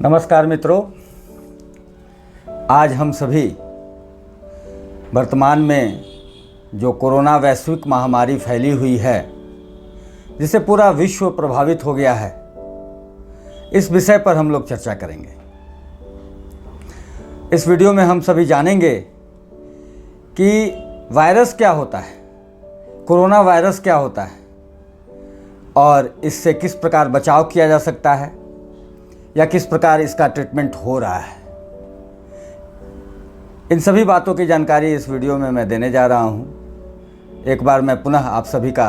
नमस्कार मित्रों, आज हम सभी वर्तमान में जो कोरोना वैश्विक महामारी फैली हुई है, जिससे पूरा विश्व प्रभावित हो गया है, इस विषय पर हम लोग चर्चा करेंगे। इस वीडियो में हम सभी जानेंगे कि वायरस क्या होता है, कोरोना वायरस क्या होता है और इससे किस प्रकार बचाव किया जा सकता है या किस प्रकार इसका ट्रीटमेंट हो रहा है। इन सभी बातों की जानकारी इस वीडियो में मैं देने जा रहा हूं। एक बार मैं पुनः आप सभी का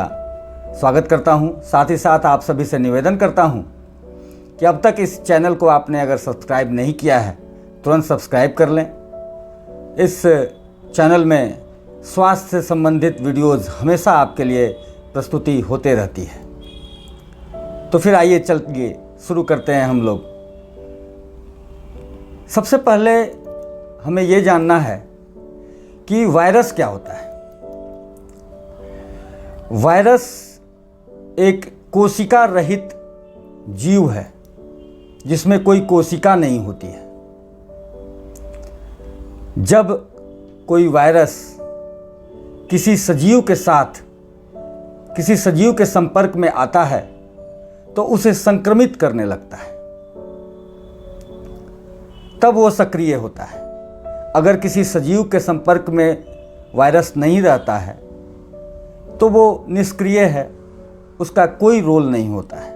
स्वागत करता हूं। साथ ही साथ आप सभी से निवेदन करता हूं कि अब तक इस चैनल को आपने अगर सब्सक्राइब नहीं किया है, तुरंत सब्सक्राइब कर लें। इस चैनल में स्वास्थ्य से संबंधित वीडियोज़ हमेशा आपके लिए प्रस्तुति होते रहती है। तो फिर आइए चलिए शुरू करते हैं हम लोग। सबसे पहले हमें ये जानना है कि वायरस क्या होता है। वायरस एक कोशिका रहित जीव है जिसमें कोई कोशिका नहीं होती है। जब कोई वायरस किसी सजीव के साथ, किसी सजीव के संपर्क में आता है तो उसे संक्रमित करने लगता है, तब वो सक्रिय होता है। अगर किसी सजीव के संपर्क में वायरस नहीं रहता है तो वो निष्क्रिय है, उसका कोई रोल नहीं होता है।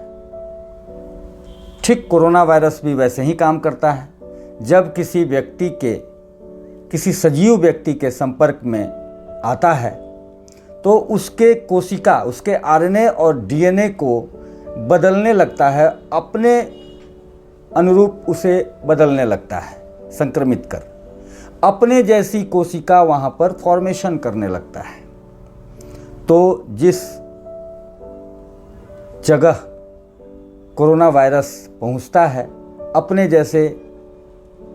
ठीक कोरोना वायरस भी वैसे ही काम करता है। जब किसी व्यक्ति के, किसी सजीव व्यक्ति के संपर्क में आता है तो उसके कोशिका, उसके आरएनए और डीएनए को बदलने लगता है, अपने अनुरूप उसे बदलने लगता है, संक्रमित कर अपने जैसी कोशिका वहाँ पर फॉर्मेशन करने लगता है। तो जिस जगह कोरोना वायरस पहुँचता है, अपने जैसे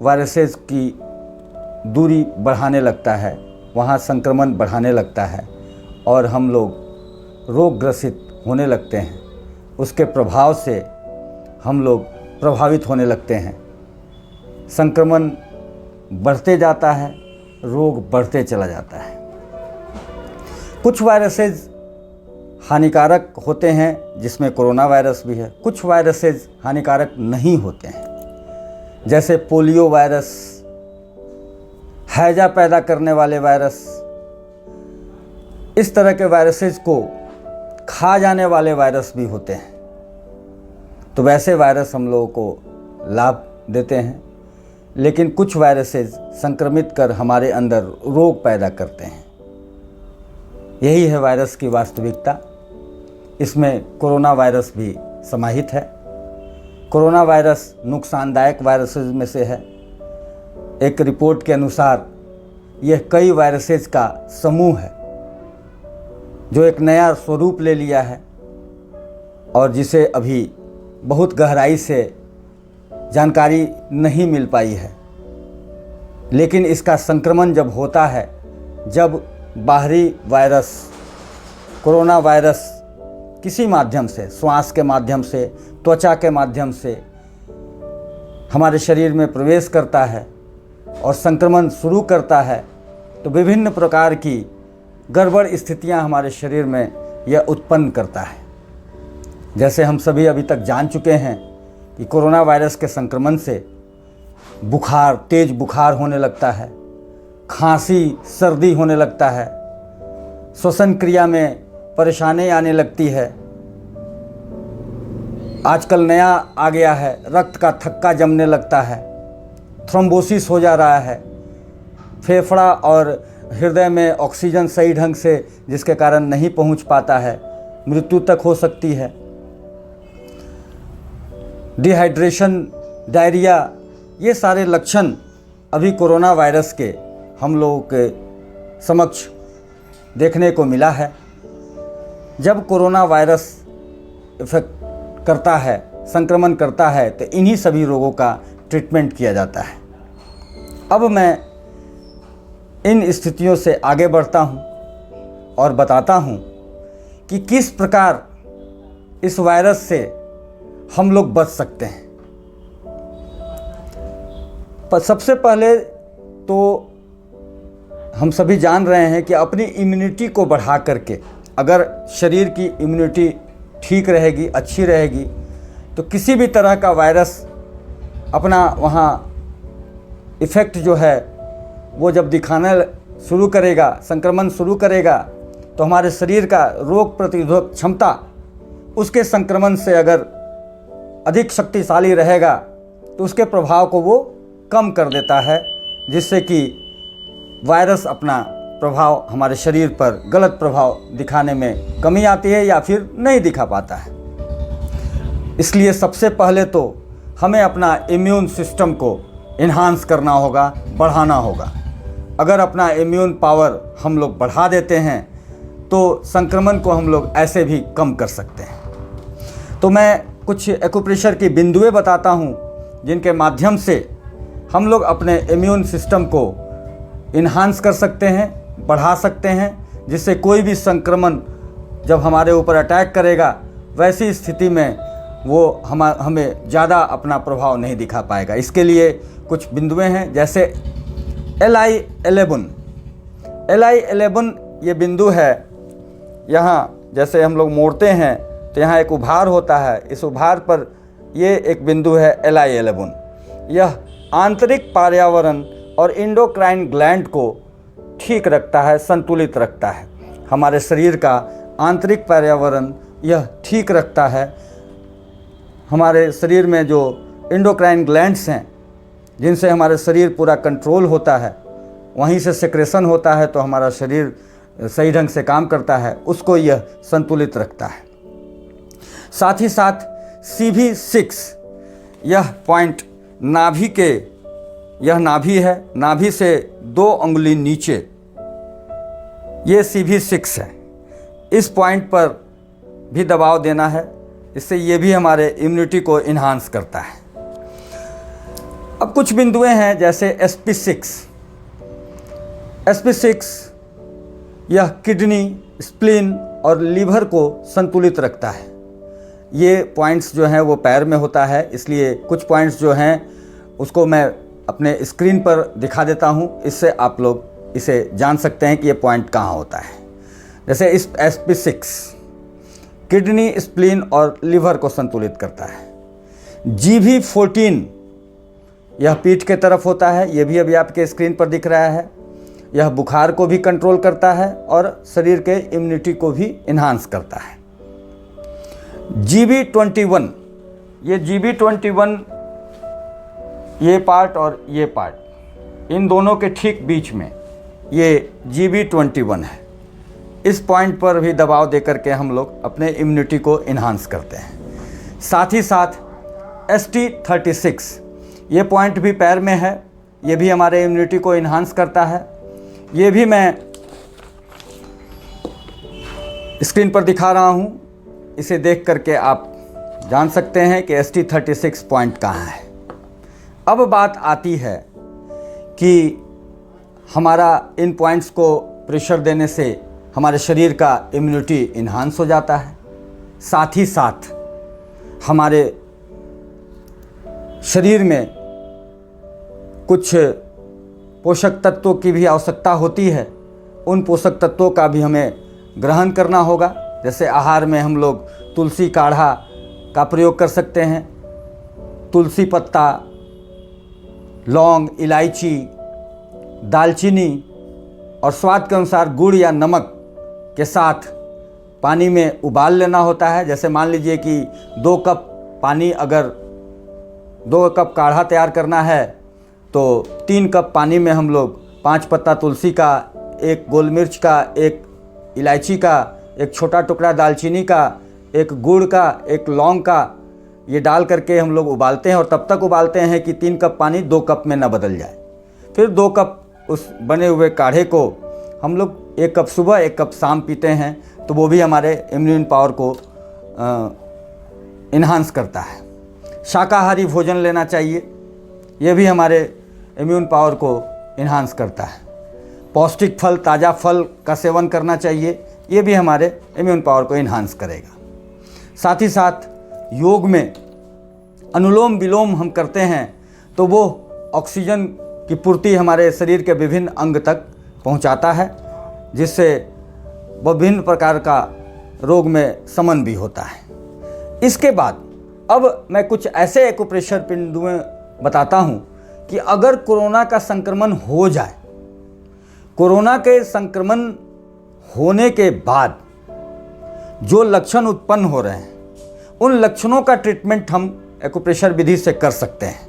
वायरसेस की दूरी बढ़ाने लगता है, वहाँ संक्रमण बढ़ाने लगता है और हम लोग रोगग्रसित होने लगते हैं। उसके प्रभाव से हम लोग प्रभावित होने लगते हैं। संक्रमण बढ़ते जाता है, रोग बढ़ते चला जाता है। कुछ वायरसेस हानिकारक होते हैं, जिसमें कोरोना वायरस भी है। कुछ वायरसेस हानिकारक नहीं होते हैं, जैसे पोलियो वायरस, हैजा पैदा करने वाले वायरस। इस तरह के वायरसेस को खा जाने वाले वायरस भी होते हैं। तो वैसे वायरस हम लोगों को लाभ देते हैं, लेकिन कुछ वायरसेस संक्रमित कर हमारे अंदर रोग पैदा करते हैं। यही है वायरस की वास्तविकता। इसमें कोरोना वायरस भी समाहित है। कोरोना वायरस नुकसानदायक वायरसेस में से है। एक रिपोर्ट के अनुसार यह कई वायरसेस का समूह है जो एक नया स्वरूप ले लिया है और जिसे अभी बहुत गहराई से जानकारी नहीं मिल पाई है। लेकिन इसका संक्रमण जब होता है, जब बाहरी वायरस, कोरोना वायरस किसी माध्यम से, श्वास के माध्यम से, त्वचा के माध्यम से हमारे शरीर में प्रवेश करता है और संक्रमण शुरू करता है, तो विभिन्न प्रकार की गड़बड़ स्थितियां हमारे शरीर में यह उत्पन्न करता है। जैसे हम सभी अभी तक जान चुके हैं कि कोरोना वायरस के संक्रमण से बुखार, तेज बुखार होने लगता है, खांसी, सर्दी होने लगता है, श्वसन क्रिया में परेशानी आने लगती है। आजकल नया आ गया है, रक्त का थक्का जमने लगता है, थ्रोम्बोसिस हो जा रहा है, फेफड़ा और हृदय में ऑक्सीजन सही ढंग से जिसके कारण नहीं पहुंच पाता है, मृत्यु तक हो सकती है। डिहाइड्रेशन, डायरिया, ये सारे लक्षण अभी कोरोना वायरस के हम लोगों के समक्ष देखने को मिला है। जब कोरोना वायरस इफेक्ट करता है, संक्रमण करता है, तो इन्हीं सभी रोगों का ट्रीटमेंट किया जाता है। अब मैं इन स्थितियों से आगे बढ़ता हूं और बताता हूं कि किस प्रकार इस वायरस से हम लोग बच सकते हैं। सबसे पहले तो हम सभी जान रहे हैं कि अपनी इम्यूनिटी को बढ़ा करके अगर शरीर की इम्यूनिटी ठीक रहेगी, अच्छी रहेगी, तो किसी भी तरह का वायरस अपना वहाँ इफ़ेक्ट जो है वो जब दिखाना शुरू करेगा, संक्रमण शुरू करेगा, तो हमारे शरीर का रोग प्रतिरोधक क्षमता उसके संक्रमण से अगर अधिक शक्तिशाली रहेगा तो उसके प्रभाव को वो कम कर देता है, जिससे कि वायरस अपना प्रभाव हमारे शरीर पर गलत प्रभाव दिखाने में कमी आती है या फिर नहीं दिखा पाता है। इसलिए सबसे पहले तो हमें अपना इम्यून सिस्टम को इन्हांस करना होगा, बढ़ाना होगा। अगर अपना इम्यून पावर हम लोग बढ़ा देते हैं तो संक्रमण को हम लोग ऐसे भी कम कर सकते हैं। तो मैं कुछ एक्यूप्रेशर की बिंदुएं बताता हूं जिनके माध्यम से हम लोग अपने इम्यून सिस्टम को इन्हांस कर सकते हैं, बढ़ा सकते हैं, जिससे कोई भी संक्रमण जब हमारे ऊपर अटैक करेगा वैसी स्थिति में वो हमें ज़्यादा अपना प्रभाव नहीं दिखा पाएगा। इसके लिए कुछ बिंदुएं हैं, जैसे LI11 ये बिंदु है। यहाँ जैसे हम लोग मोड़ते हैं तो यहाँ एक उभार होता है, इस उभार पर ये एक बिंदु है LI11। यह आंतरिक पर्यावरण और एंडोक्राइन ग्लैंड को ठीक रखता है, संतुलित रखता है। हमारे शरीर का आंतरिक पर्यावरण यह ठीक रखता है। हमारे शरीर में जो एंडोक्राइन ग्लैंड्स हैं जिनसे हमारे शरीर पूरा कंट्रोल होता है, वहीं से सेक्रेशन होता है, तो हमारा शरीर सही ढंग से काम करता है, उसको यह संतुलित रखता है। साथ ही साथ CV6 यह पॉइंट नाभि के, यह नाभि है, नाभि से 2 उंगली नीचे ये CV6 है। इस पॉइंट पर भी दबाव देना है, इससे ये भी हमारे इम्यूनिटी को इन्हांस करता है। अब कुछ बिंदुएं हैं जैसे SP6 यह किडनी, स्प्लीन और लीवर को संतुलित रखता है। ये पॉइंट्स जो हैं वो पैर में होता है, इसलिए कुछ पॉइंट्स जो हैं उसको मैं अपने स्क्रीन पर दिखा देता हूँ, इससे आप लोग इसे जान सकते हैं कि ये पॉइंट कहाँ होता है। जैसे इस SP6 किडनी, स्प्लीन और लीवर को संतुलित करता है। GB14 यह पीठ के तरफ होता है, ये भी अभी आपके स्क्रीन पर दिख रहा है। यह बुखार को भी कंट्रोल करता है और शरीर के इम्यूनिटी को भी इन्हांस करता है। GB21 ये GB21 ये पार्ट और ये पार्ट, इन दोनों के ठीक बीच में ये GB21 है। इस पॉइंट पर भी दबाव देकर के हम लोग अपने इम्यूनिटी को इन्हांस करते हैं। साथ ही साथ ST36 ये पॉइंट भी पैर में है, ये भी हमारे इम्यूनिटी को इन्हांस करता है। ये भी मैं स्क्रीन पर दिखा रहा हूँ, इसे देख करके आप जान सकते हैं कि ST36 पॉइंट कहाँ है। अब बात आती है कि हमारा इन पॉइंट्स को प्रेशर देने से हमारे शरीर का इम्यूनिटी इन्हांस हो जाता है। साथ ही साथ हमारे शरीर में कुछ पोषक तत्वों की भी आवश्यकता होती है, उन पोषक तत्वों का भी हमें ग्रहण करना होगा। जैसे आहार में हम लोग तुलसी काढ़ा का प्रयोग कर सकते हैं। तुलसी पत्ता, लौंग, इलायची, दालचीनी और स्वाद के अनुसार गुड़ या नमक के साथ पानी में उबाल लेना होता है। जैसे मान लीजिए कि 2 कप पानी, अगर 2 कप काढ़ा तैयार करना है तो 3 कप पानी में हम लोग 5 पत्ता तुलसी का, 1 गोल मिर्च का, 1 इलायची का, 1 छोटा टुकड़ा दालचीनी का, 1 गुड़ का, 1 लौंग का, ये डाल करके हम लोग उबालते हैं और तब तक उबालते हैं कि 3 कप पानी 2 कप में न बदल जाए। फिर 2 कप उस बने हुए काढ़े को हम लोग 1 कप सुबह 1 कप शाम पीते हैं, तो वो भी हमारे इम्यून पावर को इन्हांस करता है। शाकाहारी भोजन लेना चाहिए, ये भी हमारे इम्यून पावर को इन्हांस करता है। पौष्टिक फल, ताज़ा फल का सेवन करना चाहिए, ये भी हमारे इम्यून पावर को इन्हांस करेगा। साथ ही साथ योग में अनुलोम विलोम हम करते हैं तो वो ऑक्सीजन की पूर्ति हमारे शरीर के विभिन्न अंग तक पहुंचाता है, जिससे विभिन्न प्रकार का रोग में शमन भी होता है। इसके बाद अब मैं कुछ ऐसे एक्यूप्रेशर बिंदुएं बताता हूं कि अगर कोरोना का संक्रमण हो जाए, कोरोना के संक्रमण होने के बाद जो लक्षण उत्पन्न हो रहे हैं, उन लक्षणों का ट्रीटमेंट हम एक्यूप्रेशर विधि से कर सकते हैं।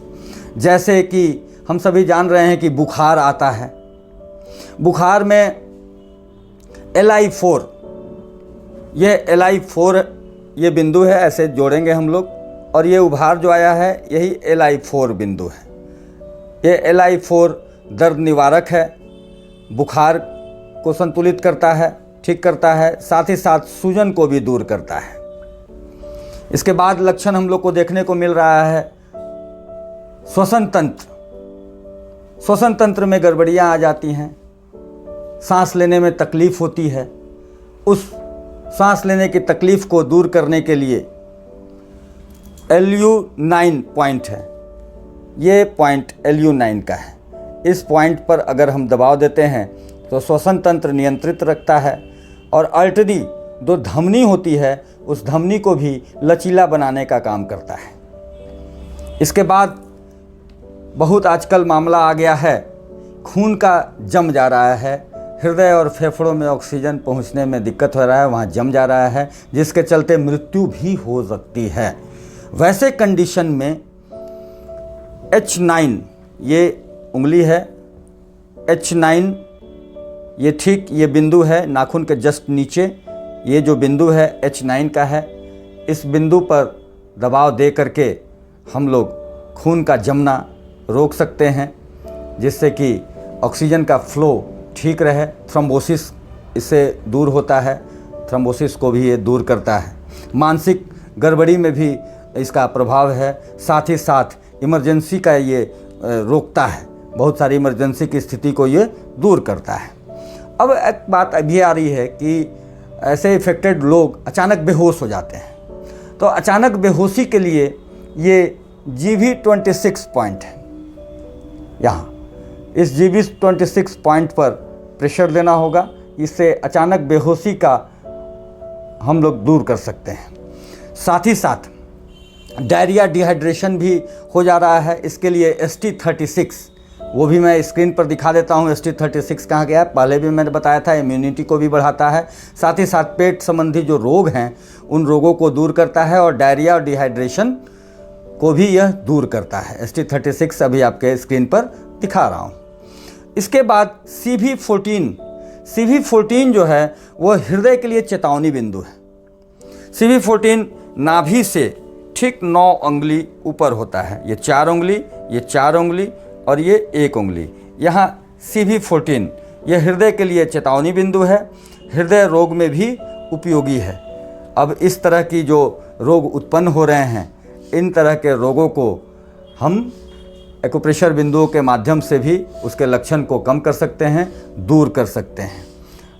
जैसे कि हम सभी जान रहे हैं कि बुखार आता है, बुखार में LI4, ये LI4 ये बिंदु है, ऐसे जोड़ेंगे हम लोग, और ये उभार जो आया है यही LI4 बिंदु है। ये LI4 दर्द निवारक है, बुखार को संतुलित करता है, ठीक करता है, साथ ही साथ सूजन को भी दूर करता है। इसके बाद लक्षण हम लोग को देखने को मिल रहा है श्वसन तंत्र। श्वसन तंत्र में गड़बड़ियां आ जाती हैं, सांस लेने में तकलीफ होती है। उस सांस लेने की तकलीफ को दूर करने के लिए LU9 पॉइंट है, ये पॉइंट LU9 का है। इस पॉइंट पर अगर हम दबाव देते हैं तो श्वसन तंत्र नियंत्रित रखता है, और आर्टरी जो धमनी होती है उस धमनी को भी लचीला बनाने का काम करता है। इसके बाद बहुत आजकल मामला आ गया है, खून का जम जा रहा है, हृदय और फेफड़ों में ऑक्सीजन पहुंचने में दिक्कत हो रहा है, वहाँ जम जा रहा है, जिसके चलते मृत्यु भी हो सकती है। वैसे कंडीशन में H9, ये उंगली है, H9 ये ठीक ये बिंदु है नाखून के जस्ट नीचे, ये जो बिंदु है H9 का है। इस बिंदु पर दबाव दे करके हम लोग खून का जमना रोक सकते हैं, जिससे कि ऑक्सीजन का फ्लो ठीक रहे। थ्रोम्बोसिस इससे दूर होता है, थ्रोम्बोसिस को भी ये दूर करता है। मानसिक गड़बड़ी में भी इसका प्रभाव है, साथ ही साथ इमरजेंसी का ये रोकता है, बहुत सारी इमरजेंसी की स्थिति को ये दूर करता है। अब एक बात अभी आ रही है कि ऐसे इफेक्टेड लोग अचानक बेहोश हो जाते हैं, तो अचानक बेहोशी के लिए ये GV26 पॉइंट है। यहाँ इस GV26 पॉइंट पर प्रेशर देना होगा, इससे अचानक बेहोशी का हम लोग दूर कर सकते हैं। साथ ही साथ डायरिया डिहाइड्रेशन भी हो जा रहा है, इसके लिए ST36, वो भी मैं स्क्रीन पर दिखा देता हूँ। ST36 कहाँ गया है, पहले भी मैंने बताया था, इम्यूनिटी को भी बढ़ाता है, साथ ही साथ पेट संबंधी जो रोग हैं उन रोगों को दूर करता है, और डायरिया और डिहाइड्रेशन को भी यह दूर करता है। ST36 अभी आपके स्क्रीन पर दिखा रहा हूँ। इसके बाद CV14 जो है वो हृदय के लिए चेतावनी बिंदु है। CV14 नाभि से ठीक 9 उंगली ऊपर होता है, ये 4 उंगली, ये 4 उंगली और ये 1 उंगली। यहाँ CV14 यह हृदय के लिए चेतावनी बिंदु है, हृदय रोग में भी उपयोगी है। अब इस तरह की जो रोग उत्पन्न हो रहे हैं, इन तरह के रोगों को हम एक्यूप्रेशर बिंदुओं के माध्यम से भी उसके लक्षण को कम कर सकते हैं, दूर कर सकते हैं।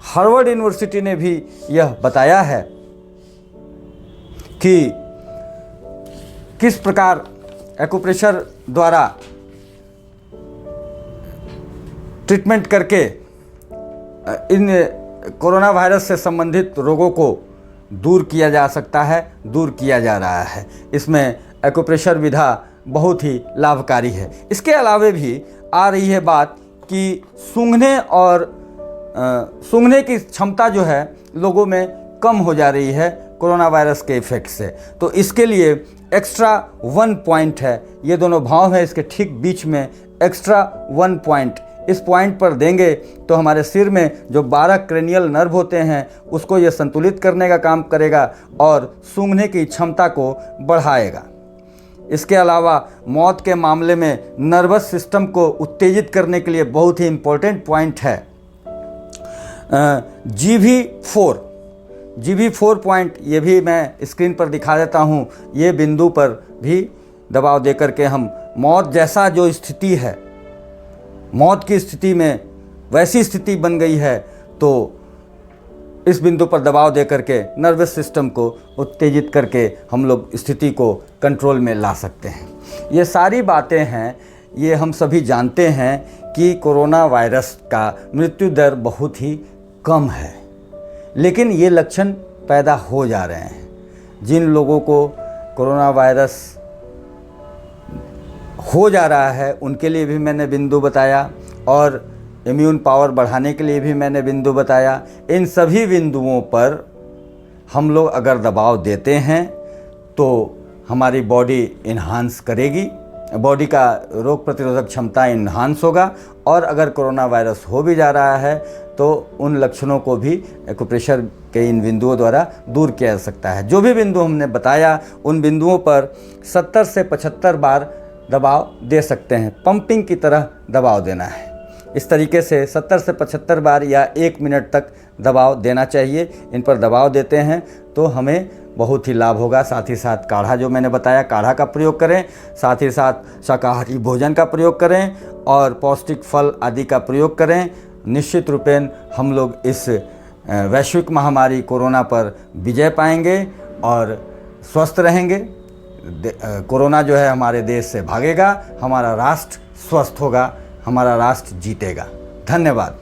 हार्वर्ड यूनिवर्सिटी ने भी यह बताया है कि किस प्रकार एक्यूप्रेशर द्वारा ट्रीटमेंट करके इन कोरोना वायरस से संबंधित रोगों को दूर किया जा सकता है, दूर किया जा रहा है। इसमें एक्यूप्रेशर विधा बहुत ही लाभकारी है। इसके अलावे भी आ रही है बात कि सूंघने की क्षमता जो है लोगों में कम हो जा रही है कोरोना वायरस के इफेक्ट से। तो इसके लिए एक्स्ट्रा 1 पॉइंट है, ये दोनों भाव है, इसके ठीक बीच में एक्स्ट्रा 1 पॉइंट, इस पॉइंट पर देंगे तो हमारे सिर में जो 12 क्रेनियल नर्व होते हैं उसको ये संतुलित करने का काम करेगा और सूंघने की क्षमता को बढ़ाएगा। इसके अलावा मौत के मामले में नर्वस सिस्टम को उत्तेजित करने के लिए बहुत ही इम्पोर्टेंट पॉइंट है GV4 पॉइंट, ये भी मैं स्क्रीन पर दिखा देता हूँ। ये बिंदु पर भी दबाव दे करके हम मौत जैसा जो स्थिति है, मौत की स्थिति में वैसी स्थिति बन गई है, तो इस बिंदु पर दबाव दे करके नर्वस सिस्टम को उत्तेजित करके हम लोग स्थिति को कंट्रोल में ला सकते हैं। ये सारी बातें हैं ये हम सभी जानते हैं कि कोरोना वायरस का मृत्यु दर बहुत ही कम है, लेकिन ये लक्षण पैदा हो जा रहे हैं। जिन लोगों को कोरोना वायरस हो जा रहा है उनके लिए भी मैंने बिंदु बताया, और इम्यून पावर बढ़ाने के लिए भी मैंने बिंदु बताया। इन सभी बिंदुओं पर हम लोग अगर दबाव देते हैं तो हमारी बॉडी इन्हांस करेगी, बॉडी का रोग प्रतिरोधक क्षमता इन्हांस होगा, और अगर कोरोना वायरस हो भी जा रहा है तो उन लक्षणों को भी एक्यूप्रेशर के इन बिंदुओं द्वारा दूर किया जा सकता है। जो भी बिंदु हमने बताया उन बिंदुओं पर 70 से 75 बार दबाव दे सकते हैं, पंपिंग की तरह दबाव देना है। इस तरीके से 70 से 75 बार या 1 मिनट तक दबाव देना चाहिए। इन पर दबाव देते हैं तो हमें बहुत ही लाभ होगा। साथ ही साथ काढ़ा जो मैंने बताया, काढ़ा का प्रयोग करें, साथ ही साथ शाकाहारी भोजन का प्रयोग करें और पौष्टिक फल आदि का प्रयोग करें। निश्चित रूपेण हम लोग इस वैश्विक महामारी कोरोना पर विजय पाएंगे और स्वस्थ रहेंगे। कोरोना जो है हमारे देश से भागेगा, हमारा राष्ट्र स्वस्थ होगा, हमारा राष्ट्र जीतेगा। धन्यवाद।